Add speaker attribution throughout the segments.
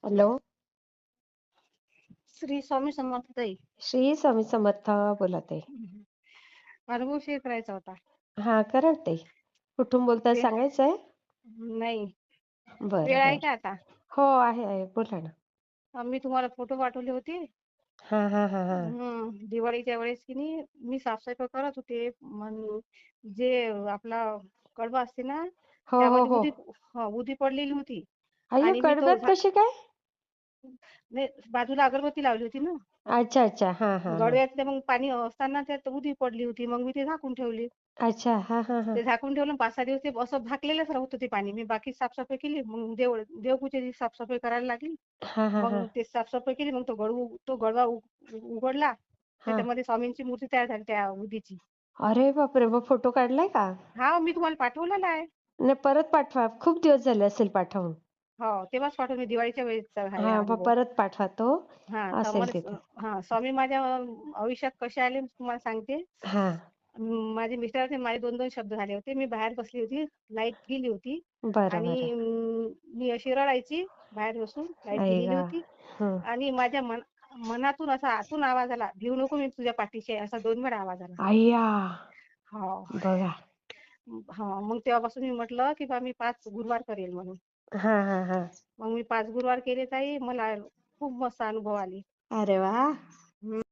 Speaker 1: Hello.
Speaker 2: Shri Swami Samarth ताई.
Speaker 1: श्री स्वामी समर्थ. बोलत आहे.
Speaker 2: अनुभव शेअर करायचा होता.
Speaker 1: हा, करा ताई. कुठून बोलताय
Speaker 2: वे
Speaker 1: सांगायचंय?
Speaker 2: नाही,
Speaker 1: बरं
Speaker 2: वेळ आहे
Speaker 1: बरं.
Speaker 2: का आता?
Speaker 1: हो, आहे बोला ना.
Speaker 2: मी तुम्हाला फोटो पाठवले होते.
Speaker 1: हा हा हा हा.
Speaker 2: दिवाळीच्या वेळेस की नाही मी साफसफाई करत होते. जे आपला कडबा असते ना
Speaker 1: हो हो
Speaker 2: त्यामध्ये
Speaker 1: हो.
Speaker 2: उदी पडलेली होती.
Speaker 1: अय्यो,
Speaker 2: आणि मी तो
Speaker 1: कडब्यात कशी काय?
Speaker 2: नाही, बाजूला अगरबत्ती लावली होती ना.
Speaker 1: अच्छा अच्छा. हा हा हा.
Speaker 2: गडव्यातलं मग पाणी असताना त्यात उदी पडली होती. मग मी ते झाकून ठेवली.
Speaker 1: अच्छा. हा हा हा.
Speaker 2: ते झाकून ठेवलं 5-6 दिवस ते असं झाकलेलंच राहत होते पाणी. मी बाकी साफसफाई केली. मग देवपूजेची साफसफाई करायला लागली.
Speaker 1: हा हा हा.
Speaker 2: मग ते साफसफाई केली. मग तो गडवा उघडला.
Speaker 1: हा.
Speaker 2: त्याच्यामध्ये स्वामींची मूर्ती तयार झाली त्या उदीची.
Speaker 1: अरे बापरे, मग फोटो काढलाय का?
Speaker 2: हा, मी तुम्हाला पाठवलेला आहे.
Speaker 1: नाही, परत पाठवा. खूप दिवस झाले असेल पाठवून.
Speaker 2: हो, तेव्हाच पाठवली. मी दिवाळीच्या वेळेसचा आहे
Speaker 1: हा,
Speaker 2: हा
Speaker 1: मग
Speaker 2: अनुभव.
Speaker 1: परत पाठवा तो.
Speaker 2: हा, तर
Speaker 1: असेल
Speaker 2: मला
Speaker 1: तिथे.
Speaker 2: स्वामी माझ्या आयुष्यात कसे आले तुम्हाला सांगते.
Speaker 1: हा.
Speaker 2: माझे मिस्टर माझे 2-2 शब्द झाले होते. मी बाहेर बसली होती. लाईट गेली होती.
Speaker 1: बरं
Speaker 2: आणि
Speaker 1: बरं.
Speaker 2: मी अशी रडायची बाहेर बसून. लाईट
Speaker 1: आई
Speaker 2: गेलेली
Speaker 1: गा.
Speaker 2: होती.
Speaker 1: हं.
Speaker 2: आणि माझ्या मनातून असा आतून आवाज आला, भिऊ नको, मी तुझ्या पाठीशी आहे, असा 2 वेळा आवाज आला.
Speaker 1: अय्या.
Speaker 2: हो.
Speaker 1: बघा.
Speaker 2: मग तेव्हापासून मी म्हटलं की बा मी 5 गुरुवार करेल म्हणून.
Speaker 1: हा हा हा.
Speaker 2: मग मी 5 गुरुवार केले ताई. मला खूप मस्त अनुभव आले.
Speaker 1: अरे वा.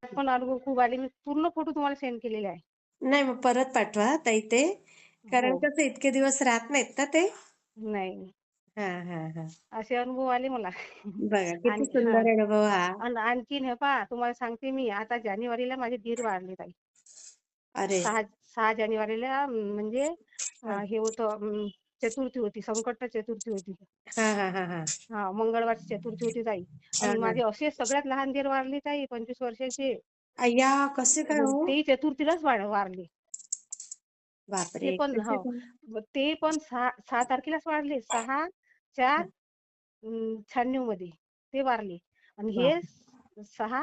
Speaker 2: पण अनुभव खूप आले. मी पूर्ण फोटो तुम्हाला सेंड केलेले आहे.
Speaker 1: नाही, मग परत पाठवा ताई ते.
Speaker 2: हो.
Speaker 1: कारण कसं इतके दिवस राहत नाहीत ना ते.
Speaker 2: नाही,
Speaker 1: हा हा हा.
Speaker 2: असे अनुभव आले मला.
Speaker 1: बघा किती
Speaker 2: आणि
Speaker 1: सुंदर अनुभव हा.
Speaker 2: आणखीन हे पहा, तुम्हाला सांगते मी, आता जानेवारीला माझे दीर वारले ताई.
Speaker 1: अरे.
Speaker 2: 6 जानेवारीला म्हणजे
Speaker 1: हा
Speaker 2: हे होतं, चतुर्थी होती, संकट चतुर्थी होती.
Speaker 1: हा हा हा हा.
Speaker 2: हा, मंगळवारची चतुर्थी होती ताई.
Speaker 1: हा
Speaker 2: आणि
Speaker 1: हा.
Speaker 2: माझे असे सगळ्यात लहान दीर वारले ताई, 25 वर्षाचे.
Speaker 1: अय्या, कसे काय हो?
Speaker 2: ते चतुर्थीलाच वारले. ते
Speaker 1: बापरे,
Speaker 2: पण
Speaker 1: कसे काय?
Speaker 2: 6 तारखेलाच वारले. 6/4/96 मध्ये ते वारले. आणि हे
Speaker 1: बाप.
Speaker 2: 6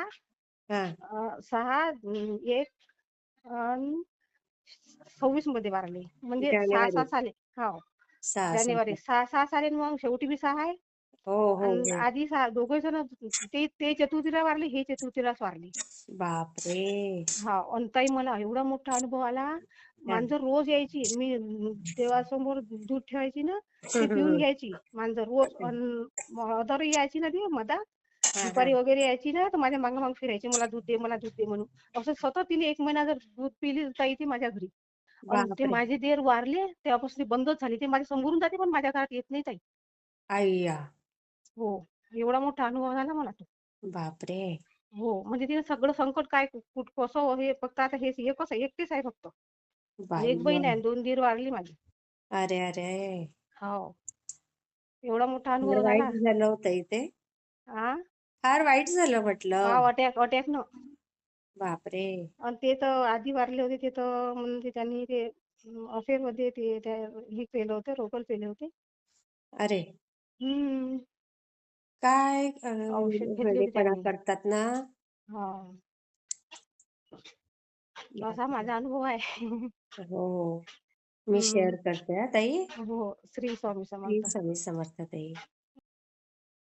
Speaker 1: हा.
Speaker 2: 6/26 मध्ये वारले. म्हणजे 6-6
Speaker 1: जानेवारी.
Speaker 2: साले. हो,
Speaker 1: 6-7.
Speaker 2: जानेवारी 6-6 साले. मग शेवटी बी 6 आहे.
Speaker 1: हो हो
Speaker 2: आणि
Speaker 1: हो.
Speaker 2: आधी 6 दोघे जण ते चतुर्थीला वारले, हे चतुर्थीलाच वारले.
Speaker 1: बापरे.
Speaker 2: हा, आणि ताई मला एवढा मोठा अनुभव आला.
Speaker 1: हा.
Speaker 2: मांजर रोज यायची. मी देवासमोर दूध ठेवायची ना, ते पिऊन
Speaker 1: हम्म.
Speaker 2: घ्यायची मांजर रोज. अदर यायची ना ती मधात,
Speaker 1: हा हा.
Speaker 2: दुपारी वगैरे यायची ना, तर माझ्या मागं फिरायची, मला दूध दे, मला दूध दे म्हणून. असं सतत तिने 1 महिना जर दूध पिली ताई ती माझ्या घरी. आणि ते
Speaker 1: बापरे.
Speaker 2: माझे देर वारले तेव्हापासून ती बंदच झाली. ते माझ्या समोरून जाते पण माझ्या घरात येत नाही ताई.
Speaker 1: अय्या.
Speaker 2: हो, एवढा मोठा अनुभव झाला मला तो.
Speaker 1: बापरे.
Speaker 2: हो, म्हणजे तिने सगळं संकट काय कसं हे फक्त आता हे एकच आहे, एकटीच आहे फक्त. आणि
Speaker 1: बाई
Speaker 2: एक बहीण
Speaker 1: गं.
Speaker 2: आहे, 2 दीर वारली माझी.
Speaker 1: अरे अरे.
Speaker 2: हो, एवढा मोठा
Speaker 1: फार
Speaker 2: अनुभव झाला.
Speaker 1: वाईट झालं होतं इथे.
Speaker 2: हा,
Speaker 1: फार वाईट झालं म्हटलं.
Speaker 2: अटॅक न.
Speaker 1: बापरे.
Speaker 2: आणि ते तर आधी वारले होते. ते तर म्हणजे त्यांनी ते अफेअर मध्ये ते हे केलं होतं, रोकल केले होते.
Speaker 1: अरे.
Speaker 2: हम्म.
Speaker 1: काय
Speaker 2: औषध घेतली होती
Speaker 1: वेडेपणा
Speaker 2: त्यांनी.
Speaker 1: करतात ना.
Speaker 2: हा, असा
Speaker 1: बापरे.
Speaker 2: माझा अनुभव आहे.
Speaker 1: हो. मी
Speaker 2: हम्म.
Speaker 1: शेअर करते हा ताई.
Speaker 2: हो, श्री स्वामी
Speaker 1: श्री
Speaker 2: समर्थ.
Speaker 1: स्वामी समर्थ ताई.